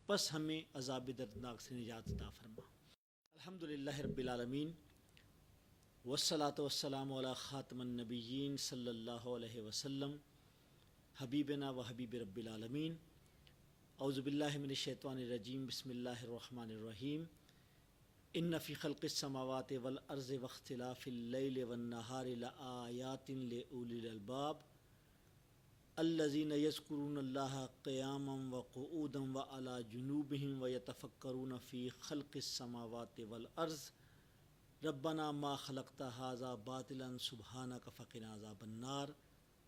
پس ہمیں عذاب دردناک سے نجات عطا فرما۔ الحمدللہ رب العالمین والصلاۃ والسلام علی خاتم النبیین صلی اللہ علیہ وسلم حبیبنا و حبیب رب العالمین۔ اعوذ باللہ من الشیطان الرجیم، بسم اللہ الرحمن الرحیم۔ ان فی خلق السماوات والارض واختلاف اللیل والنہار لآیات لأولی الالباب الذین یذکرون اللہ قیاما وقعودا وعلی جنوبہم ویتفکرون فی خلق السماوات والارض ربنا ما خلقت ھذا باطلا سبحانک فقنا عذاب النار۔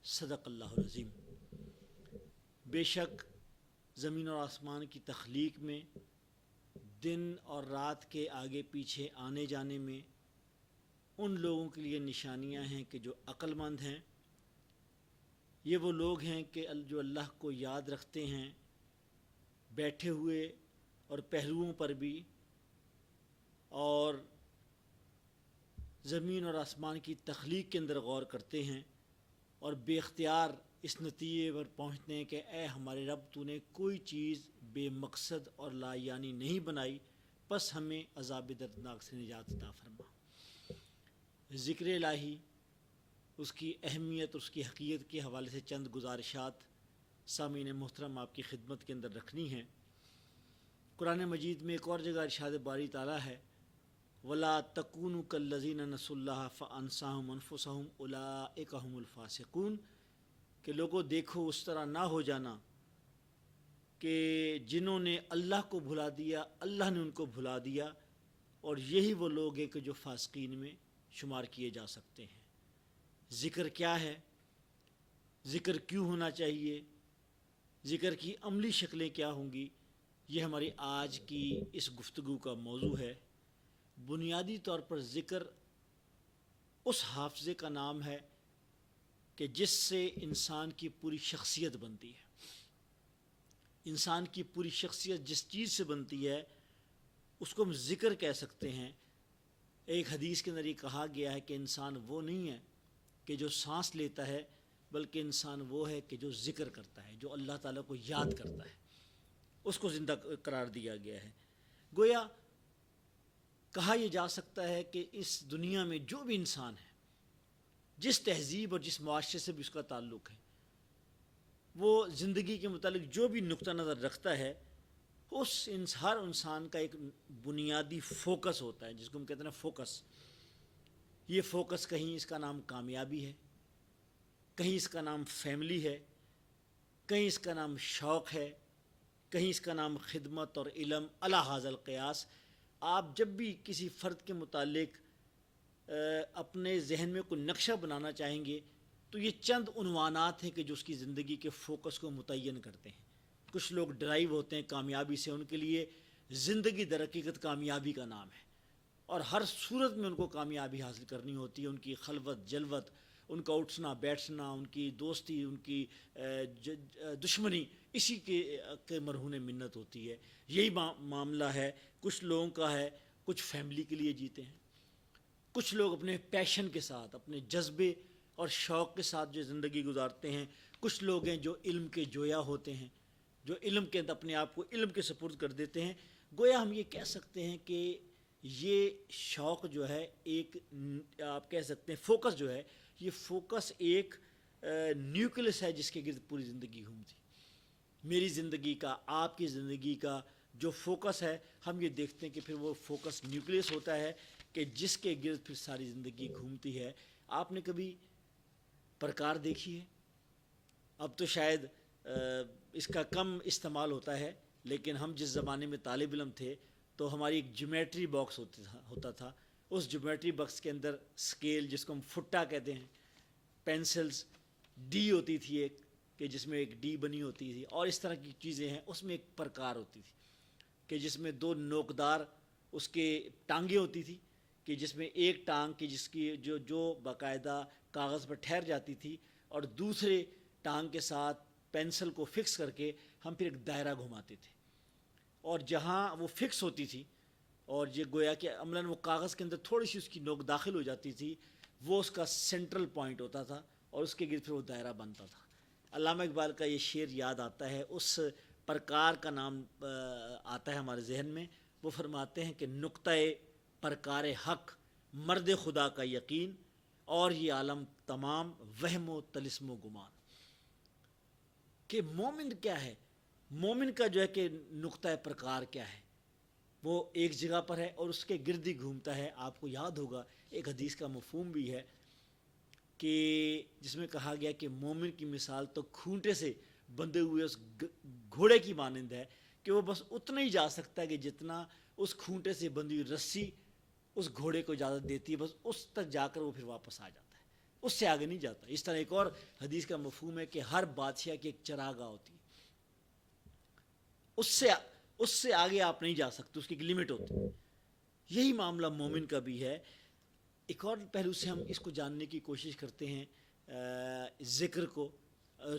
صدق اللہ العظیم۔ بے شک زمین اور آسمان کی تخلیق میں، دن اور رات کے آگے پیچھے آنے جانے میں ان لوگوں کے لیے نشانیاں ہیں کہ جو عقل مند ہیں۔ یہ وہ لوگ ہیں کہ جو اللہ کو یاد رکھتے ہیں، بیٹھے ہوئے اور پہلوؤں پر بھی، اور زمین اور آسمان کی تخلیق کے اندر غور کرتے ہیں، اور بے اختیار اس نتیجے پر پہنچتے ہیں کہ اے ہمارے رب، تو نے کوئی چیز بے مقصد اور لا یعنی نہیں بنائی، پس ہمیں عذاب دردناک سے نجات عطا فرما۔ ذکر الہی، اس کی اہمیت، اس کی حقیقت کے حوالے سے چند گزارشات سامعین محترم آپ کی خدمت کے اندر رکھنی ہیں۔ قرآن مجید میں ایک اور جگہ ارشاد باری تعالیٰ ہے، وَلَا تَكُونُوا كَالَّذِينَ نَسُوا اللَّهَ فَأَنسَاهُمْ أَنفُسَهُمْ أُولَٰئِكَ هُمُ الْفَاسِقُونَ، کہ لوگوں دیکھو اس طرح نہ ہو جانا کہ جنہوں نے اللہ کو بھلا دیا، اللہ نے ان کو بھلا دیا، اور یہی وہ لوگ ہیں کہ جو فاسقین میں شمار کیے جا سکتے ہیں۔ ذکر کیا ہے؟ ذکر کیوں ہونا چاہیے؟ ذکر کی عملی شکلیں کیا ہوں گی؟ یہ ہماری آج کی اس گفتگو کا موضوع ہے۔ بنیادی طور پر ذکر اس حافظے کا نام ہے کہ جس سے انسان کی پوری شخصیت بنتی ہے۔ انسان کی پوری شخصیت جس چیز سے بنتی ہے اس کو ہم ذکر کہہ سکتے ہیں۔ ایک حدیث کے اندر یہ کہا گیا ہے کہ انسان وہ نہیں ہے کہ جو سانس لیتا ہے، بلکہ انسان وہ ہے کہ جو ذکر کرتا ہے، جو اللہ تعالیٰ کو یاد کرتا ہے، اس کو زندہ قرار دیا گیا ہے۔ گویا کہا یہ جا سکتا ہے کہ اس دنیا میں جو بھی انسان ہے، جس تہذیب اور جس معاشرے سے بھی اس کا تعلق ہے، وہ زندگی کے متعلق جو بھی نقطہ نظر رکھتا ہے، ہر انسان کا ایک بنیادی فوکس ہوتا ہے، جس کو ہم کہتے ہیں فوکس۔ یہ فوکس کہیں اس کا نام کامیابی ہے، کہیں اس کا نام فیملی ہے، کہیں اس کا نام شوق ہے، کہیں اس کا نام خدمت اور علم، علی ھذا القیاس۔ آپ جب بھی کسی فرد کے متعلق اپنے ذہن میں کوئی نقشہ بنانا چاہیں گے تو یہ چند عنوانات ہیں کہ جو اس کی زندگی کے فوکس کو متعین کرتے ہیں۔ کچھ لوگ ڈرائیو ہوتے ہیں کامیابی سے، ان کے لیے زندگی در حقیقت کامیابی کا نام ہے، اور ہر صورت میں ان کو کامیابی حاصل کرنی ہوتی ہے۔ ان کی خلوت جلوت، ان کا اٹھنا بیٹھنا، ان کی دوستی، ان کی دشمنی، اسی کے مرہون منت ہوتی ہے۔ یہی معاملہ ہے کچھ لوگوں کا ہے۔ کچھ فیملی کے لیے جیتے ہیں، کچھ لوگ اپنے پیشن کے ساتھ، اپنے جذبے اور شوق کے ساتھ جو زندگی گزارتے ہیں۔ کچھ لوگ ہیں جو علم کے جویا ہوتے ہیں، جو علم کے اپنے آپ کو علم کے سپرد کر دیتے ہیں۔ گویا ہم یہ کہہ سکتے ہیں کہ یہ شوق جو ہے، ایک آپ کہہ سکتے ہیں فوکس جو ہے، یہ فوکس ایک نیوکلس ہے جس کے گرد پوری زندگی گھومتی۔ میری زندگی کا، آپ کی زندگی کا جو فوکس ہے، ہم یہ دیکھتے ہیں کہ پھر وہ فوکس نیوکلس ہوتا ہے کہ جس کے گرد پھر ساری زندگی گھومتی ہے۔ آپ نے کبھی پرکار دیکھی ہے؟ اب تو شاید اس کا کم استعمال ہوتا ہے، لیکن ہم جس زمانے میں طالب علم تھے تو ہماری ایک جیومیٹری باکس ہوتا تھا۔ اس جیومیٹری باکس کے اندر اسکیل، جس کو ہم فٹا کہتے ہیں، پینسلز، ڈی ہوتی تھی ایک، کہ جس میں ایک ڈی بنی ہوتی تھی، اور اس طرح کی چیزیں ہیں۔ اس میں ایک پرکار ہوتی تھی کہ جس میں دو نوکدار اس کے ٹانگیں ہوتی تھی، کہ جس میں ایک ٹانگ کی جس کی جو باقاعدہ کاغذ پر ٹھہر جاتی تھی، اور دوسرے ٹانگ کے ساتھ پینسل کو فکس کر کے ہم پھر ایک دائرہ گھماتے تھے، اور جہاں وہ فکس ہوتی تھی اور یہ گویا کہ عملاً وہ کاغذ کے اندر تھوڑی سی اس کی نوک داخل ہو جاتی تھی، وہ اس کا سینٹرل پوائنٹ ہوتا تھا، اور اس کے گرد پھر وہ دائرہ بنتا تھا۔ علامہ اقبال کا یہ شعر یاد آتا ہے، اس پرکار کا نام آتا ہے ہمارے ذہن میں. وہ فرماتے ہیں کہ نقطۂ پرکار حق مرد خدا کا یقین اور یہ عالم تمام وہم و طلسم و گمان. کہ مومن کیا ہے؟ مومن کا جو ہے کہ نقطۂ پرکار کیا ہے؟ وہ ایک جگہ پر ہے اور اس کے گرد ہی گھومتا ہے. آپ کو یاد ہوگا ایک حدیث کا مفہوم بھی ہے کہ جس میں کہا گیا کہ مومن کی مثال تو کھونٹے سے بندھے ہوئے اس گھوڑے کی مانند ہے کہ وہ بس اتنا ہی جا سکتا ہے کہ جتنا اس کھونٹے سے بندھی ہوئی رسی اس گھوڑے کو اجازت دیتی ہے، بس اس تک جا کر وہ پھر واپس آ جاتا ہے، اس سے آگے نہیں جاتا. اس طرح ایک اور حدیث کا مفہوم ہے کہ ہر بادشاہ کی ایک چراگاہ ہوتی ہے، اس سے آگے آپ نہیں جا سکتے، اس کی ایک لمٹ ہوتی ہے. یہی معاملہ مومن کا بھی ہے. ایک اور پہلو سے ہم اس کو جاننے کی کوشش کرتے ہیں ذکر کو،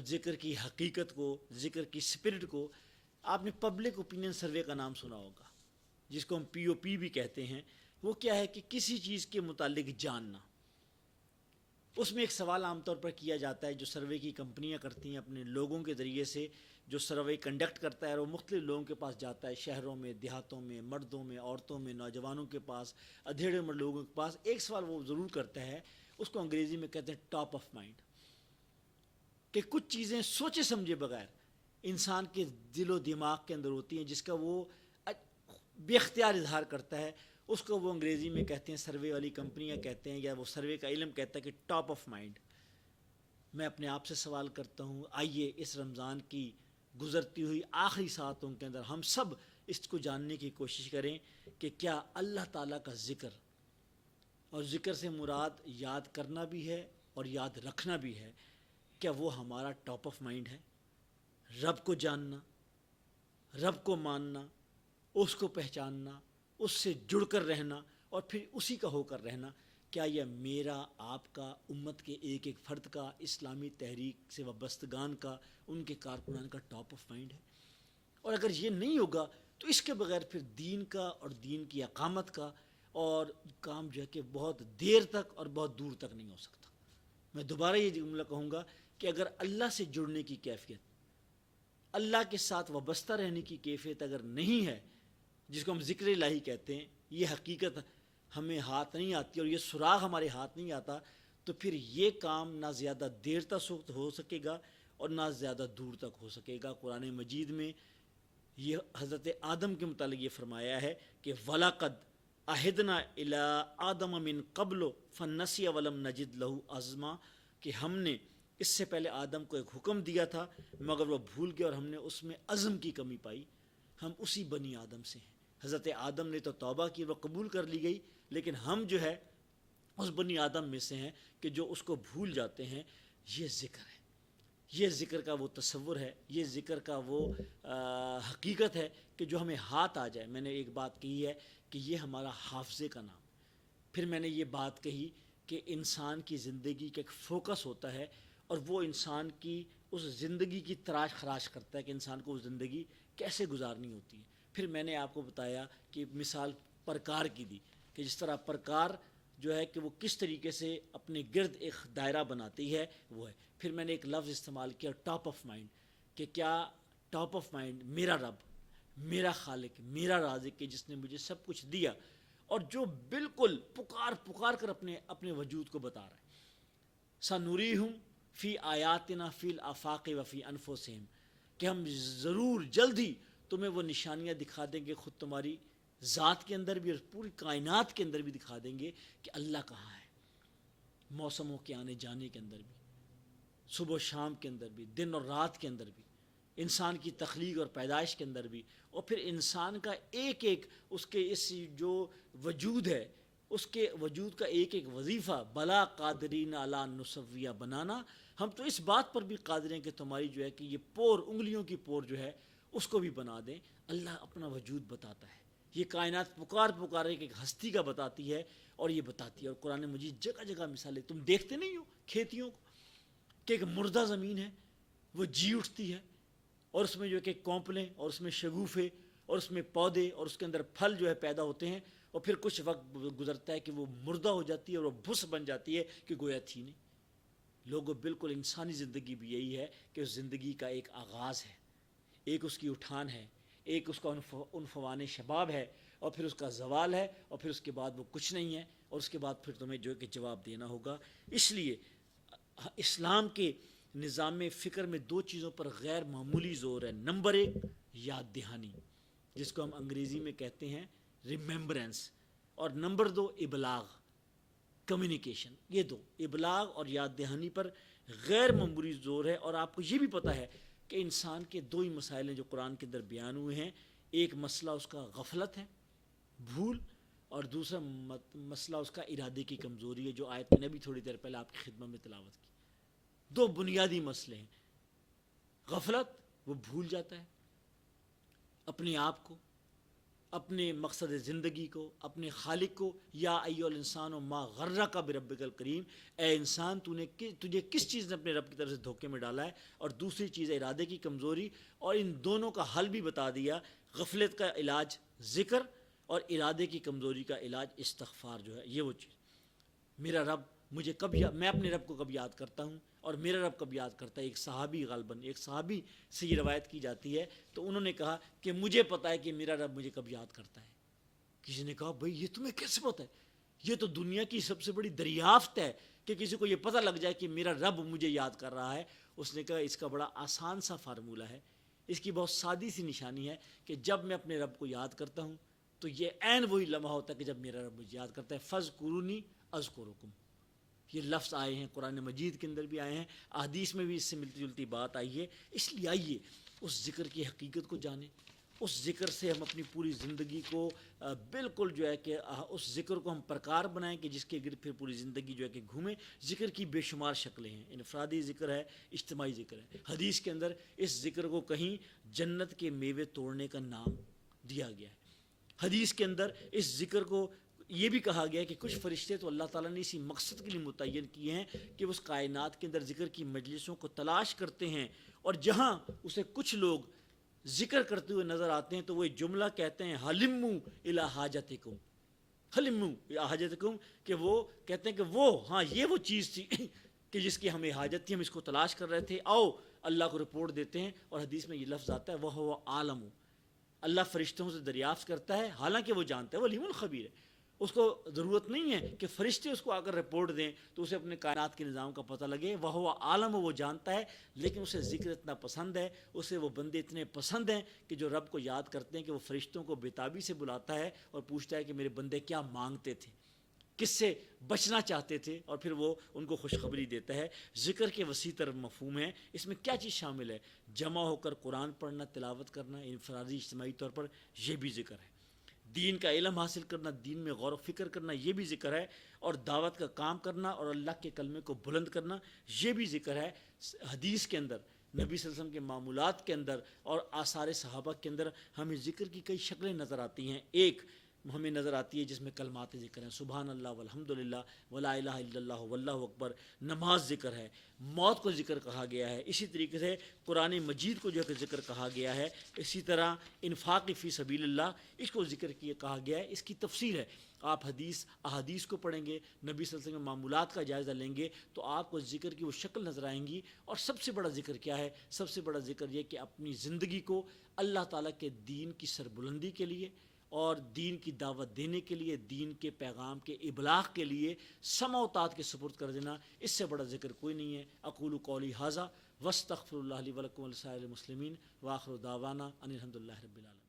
ذکر کی حقیقت کو، ذکر کی اسپرٹ کو. آپ نے پبلک اوپینین سروے کا نام سنا ہوگا، جس کو ہم پی او پی بھی کہتے ہیں. وہ کیا ہے کہ کسی چیز کے متعلق جاننا. اس میں ایک سوال عام طور پر کیا جاتا ہے جو سروے کی کمپنیاں کرتی ہیں اپنے لوگوں کے ذریعے سے. جو سروے کنڈکٹ کرتا ہے وہ مختلف لوگوں کے پاس جاتا ہے، شہروں میں، دیہاتوں میں، مردوں میں، عورتوں میں، نوجوانوں کے پاس، ادھیڑے عمر لوگوں کے پاس. ایک سوال وہ ضرور کرتا ہے، اس کو انگریزی میں کہتے ہیں ٹاپ آف مائنڈ، کہ کچھ چیزیں سوچے سمجھے بغیر انسان کے دل و دماغ کے اندر ہوتی ہیں جس کا وہ بے اختیار اظہار کرتا ہے. اس کو وہ انگریزی میں کہتے ہیں، سروے والی کمپنیاں کہتے ہیں یا وہ سروے کا علم کہتا ہے کہ ٹاپ آف مائنڈ. میں اپنے آپ سے سوال کرتا ہوں، آئیے اس رمضان کی گزرتی ہوئی آخری ساعتوں کے اندر ہم سب اس کو جاننے کی کوشش کریں کہ کیا اللہ تعالیٰ کا ذکر، اور ذکر سے مراد یاد کرنا بھی ہے اور یاد رکھنا بھی ہے، کیا وہ ہمارا ٹاپ آف مائنڈ ہے؟ رب کو جاننا، رب کو ماننا، اس کو پہچاننا، اس سے جڑ کر رہنا اور پھر اسی کا ہو کر رہنا، کیا یہ میرا، آپ کا، امت کے ایک ایک فرد کا، اسلامی تحریک سے وابستگان کا، ان کے کارکنان کا ٹاپ آف مائنڈ ہے؟ اور اگر یہ نہیں ہوگا تو اس کے بغیر پھر دین کا اور دین کی اقامت کا اور کام جو ہے کہ بہت دیر تک اور بہت دور تک نہیں ہو سکتا. میں دوبارہ یہ جملہ کہوں گا کہ اگر اللہ سے جڑنے کی کیفیت، اللہ کے ساتھ وابستہ رہنے کی کیفیت اگر نہیں ہے، جس کو ہم ذکر الہی کہتے ہیں، یہ حقیقت ہمیں ہاتھ نہیں آتی اور یہ سراغ ہمارے ہاتھ نہیں آتا، تو پھر یہ کام نہ زیادہ دیر تک ہو سکے گا اور نہ زیادہ دور تک ہو سکے گا. قرآن مجید میں یہ حضرت آدم کے متعلق یہ فرمایا ہے کہ وَلَقَدْ أَهِدْنَا إِلَىٰ آدَمَ مِن قَبْلُ فَنَسِيَ وَلَمْ نَجِدْ لَهُ عَزْمًا، کہ ہم نے اس سے پہلے آدم کو ایک حکم دیا تھا مگر وہ بھول گیا اور ہم نے اس میں عزم کی کمی پائی. ہم اسی بنی آدم سے ہیں. حضرت آدم نے تو توبہ کی، وہ قبول کر لی گئی، لیکن ہم جو ہے اس بنی آدم میں سے ہیں کہ جو اس کو بھول جاتے ہیں. یہ ذکر ہے، یہ ذکر کا وہ تصور ہے، یہ ذکر کا وہ حقیقت ہے کہ جو ہمیں ہاتھ آ جائے. میں نے ایک بات کہی ہے کہ یہ ہمارا حافظے کا نام. پھر میں نے یہ بات کہی کہ انسان کی زندگی کا ایک فوکس ہوتا ہے اور وہ انسان کی اس زندگی کی تراش خراش کرتا ہے کہ انسان کو وہ زندگی کیسے گزارنی ہوتی ہے. پھر میں نے آپ کو بتایا کہ مثال پرکار کی دی کہ جس طرح پرکار جو ہے کہ وہ کس طریقے سے اپنے گرد ایک دائرہ بناتی ہے وہ ہے. پھر میں نے ایک لفظ استعمال کیا ٹاپ آف مائنڈ، کہ کیا ٹاپ آف مائنڈ میرا رب، میرا خالق، میرا رازق کہ جس نے مجھے سب کچھ دیا اور جو بالکل پکار کر اپنے وجود کو بتا رہا ہے. سَنُرِيهُمْ فی آیاتنا فی الآفاق وفی انفسہم، کہ ہم ضرور جلد ہی تمہیں وہ نشانیاں دکھا دیں گے، خود تمہاری ذات کے اندر بھی اور پوری کائنات کے اندر بھی دکھا دیں گے کہ اللہ کہاں ہے. موسموں کے آنے جانے کے اندر بھی، صبح و شام کے اندر بھی، دن اور رات کے اندر بھی، انسان کی تخلیق اور پیدائش کے اندر بھی، اور پھر انسان کا ایک ایک اس کے اس جو وجود ہے، اس کے وجود کا ایک ایک وظیفہ. بلا قادرین علی نسویہ بنانا، ہم تو اس بات پر بھی قادر ہیں کہ تمہاری جو ہے کہ یہ پور، انگلیوں کی پور جو ہے اس کو بھی بنا دیں. اللہ اپنا وجود بتاتا ہے. یہ کائنات پکار ایک ایک ہستی کا بتاتی ہے اور یہ بتاتی ہے. اور قرآن مجید جگہ جگہ مثالیں، تم دیکھتے نہیں ہو کھیتیوں کو کہ ایک مردہ زمین ہے وہ جی اٹھتی ہے اور اس میں جو کہ کونپلیں اور اس میں شگوفے اور اس میں پودے اور اس کے اندر پھل جو ہے پیدا ہوتے ہیں، اور پھر کچھ وقت گزرتا ہے کہ وہ مردہ ہو جاتی ہے اور وہ بھس بن جاتی ہے کہ گویا تھی نہیں. لوگوں بالکل انسانی زندگی بھی یہی ہے کہ اس زندگی کا ایک آغاز ہے، ایک اس کی اٹھان ہے، ایک اس کا عنفوان شباب ہے، اور پھر اس کا زوال ہے، اور پھر اس کے بعد وہ کچھ نہیں ہے، اور اس کے بعد پھر تمہیں جو کہ جواب دینا ہوگا۔ اس لیے اسلام کے نظام فکر میں دو چیزوں پر غیر معمولی زور ہے۔ نمبر ایک، یاد دہانی، جس کو ہم انگریزی میں کہتے ہیں ریمیمبرنس، اور نمبر دو، ابلاغ، کمیونیکیشن۔ یہ دو، ابلاغ اور یاد دہانی پر غیر معمولی زور ہے۔ اور آپ کو یہ بھی پتہ ہے کہ انسان کے دو ہی مسائل ہیں جو قرآن کے اندر بیان ہوئے ہیں۔ ایک مسئلہ اس کا غفلت ہے، بھول، اور دوسرا مسئلہ اس کا ارادے کی کمزوری ہے، جو آیت میں نے بھی تھوڑی دیر پہلے آپ کی خدمت میں تلاوت کی۔ دو بنیادی مسئلے ہیں۔ غفلت، وہ بھول جاتا ہے اپنے آپ کو، اپنے مقصد زندگی کو، اپنے خالق کو۔ یا ایھا الانسان ما غرک بربک الکریم، اے انسان تجھے کس چیز نے اپنے رب کی طرف سے دھوکے میں ڈالا ہے۔ اور دوسری چیز ہے ارادے کی کمزوری، اور ان دونوں کا حل بھی بتا دیا۔ غفلت کا علاج ذکر، اور ارادے کی کمزوری کا علاج استغفار جو ہے، یہ وہ چیز۔ میرا رب مجھے میں اپنے رب کو کب یاد کرتا ہوں، اور میرا رب کب یاد کرتا ہے۔ ایک صحابی سے یہ روایت کی جاتی ہے، تو انہوں نے کہا کہ مجھے پتہ ہے کہ میرا رب مجھے کب یاد کرتا ہے۔ کسی نے کہا بھائی یہ تمہیں کیسے پتہ ہے؟ یہ تو دنیا کی سب سے بڑی دریافت ہے کہ کسی کو یہ پتہ لگ جائے کہ میرا رب مجھے یاد کر رہا ہے۔ اس نے کہا اس کا بڑا آسان سا فارمولہ ہے، اس کی بہت سادی سی نشانی ہے کہ جب میں اپنے رب کو یاد کرتا ہوں تو یہ عین وہی لمحہ ہوتا ہے کہ جب میرا رب مجھے یاد کرتا ہے۔ فَاذْكُرُونِی أَذْكُرُکُم، یہ لفظ آئے ہیں قرآن مجید کے اندر بھی آئے ہیں، احادیث میں بھی اس سے ملتی جلتی بات آئی ہے۔ اس لیے آئیے اس ذکر کی حقیقت کو جانیں، اس ذکر سے ہم اپنی پوری زندگی کو بالکل جو ہے کہ اس ذکر کو ہم پرکار بنائیں کہ جس کے گرد پھر پوری زندگی جو ہے کہ گھومیں۔ ذکر کی بے شمار شکلیں ہیں، انفرادی ذکر ہے، اجتماعی ذکر ہے۔ حدیث کے اندر اس ذکر کو کہیں جنت کے میوے توڑنے کا نام دیا گیا ہے۔ حدیث کے اندر اس ذکر کو یہ بھی کہا گیا ہے کہ کچھ فرشتے تو اللہ تعالیٰ نے اسی مقصد کے لیے متعین کیے ہیں کہ وہ اس کائنات کے اندر ذکر کی مجلسوں کو تلاش کرتے ہیں، اور جہاں اسے کچھ لوگ ذکر کرتے ہوئے نظر آتے ہیں تو وہ ایک جملہ کہتے ہیں حلموا الی حاجتکم، حلموا الی حاجتکم، کہ وہ کہتے ہیں کہ ہاں یہ وہ چیز تھی کہ جس کی ہمیں حاجت تھی، ہم اس کو تلاش کر رہے تھے، آؤ اللہ کو رپورٹ دیتے ہیں۔ اور حدیث میں یہ لفظ آتا ہے وَهُوَ عَالَمُ، اللہ فرشتوں سے دریافت کرتا ہے، حالانکہ وہ جانتا ہے، وہ علیم الخبیر ہے۔ اس کو ضرورت نہیں ہے کہ فرشتے اس کو آ کر رپورٹ دیں تو اسے اپنے کائنات کے نظام کا پتہ لگے۔ وَهُوَ عَالَمُ، وہ جانتا ہے، لیکن اسے ذکر اتنا پسند ہے، اسے وہ بندے اتنے پسند ہیں کہ جو رب کو یاد کرتے ہیں کہ وہ فرشتوں کو بےتابی سے بلاتا ہے اور پوچھتا ہے کہ میرے بندے کیا مانگتے تھے، کس سے بچنا چاہتے تھے، اور پھر وہ ان کو خوشخبری دیتا ہے۔ ذکر کے وسیع تر مفہوم ہے، اس میں کیا چیز شامل ہے؟ جمع ہو کر قرآن پڑھنا، تلاوت کرنا، انفرادی اجتماعی طور پر، یہ بھی ذکر ہے۔ دین کا علم حاصل کرنا، دین میں غور و فکر کرنا، یہ بھی ذکر ہے۔ اور دعوت کا کام کرنا اور اللہ کے کلمے کو بلند کرنا، یہ بھی ذکر ہے۔ حدیث کے اندر، نبی صلی اللہ علیہ وسلم کے معمولات کے اندر اور آثار صحابہ کے اندر ہمیں ذکر کی کئی شکلیں نظر آتی ہیں۔ ایک ہمیں نظر آتی ہے جس میں کلمات ذکر ہیں، سبحان اللہ والحمد للہ ولا الہ الا اللہ واللہ اکبر۔ نماز ذکر ہے، موت کو ذکر کہا گیا ہے، اسی طریقے سے قرآن مجید کو جو ہے کہ ذکر کہا گیا ہے۔ اسی طرح انفاق فی سبیل اللہ، اس کو ذکر کیا کہا گیا ہے۔ اس کی تفصیل ہے، آپ احادیث کو پڑھیں گے، نبی صلی اللہ علیہ وسلم کے معمولات کا جائزہ لیں گے تو آپ کو ذکر کی وہ شکل نظر آئیں گی۔ اور سب سے بڑا ذکر کیا ہے؟ سب سے بڑا ذکر یہ کہ اپنی زندگی کو اللہ تعالیٰ کے دین کی سربلندی کے لیے اور دین کی دعوت دینے کے لیے، دین کے پیغام کے ابلاغ کے لیے سمع و طاعت کے سپرد کر دینا، اس سے بڑا ذکر کوئی نہیں ہے۔ اقول قولی ھذا واستغفر اللہ لی ولکم ولسائر المسلمین، وآخر دعوانا ان الحمد للہ رب العالمین۔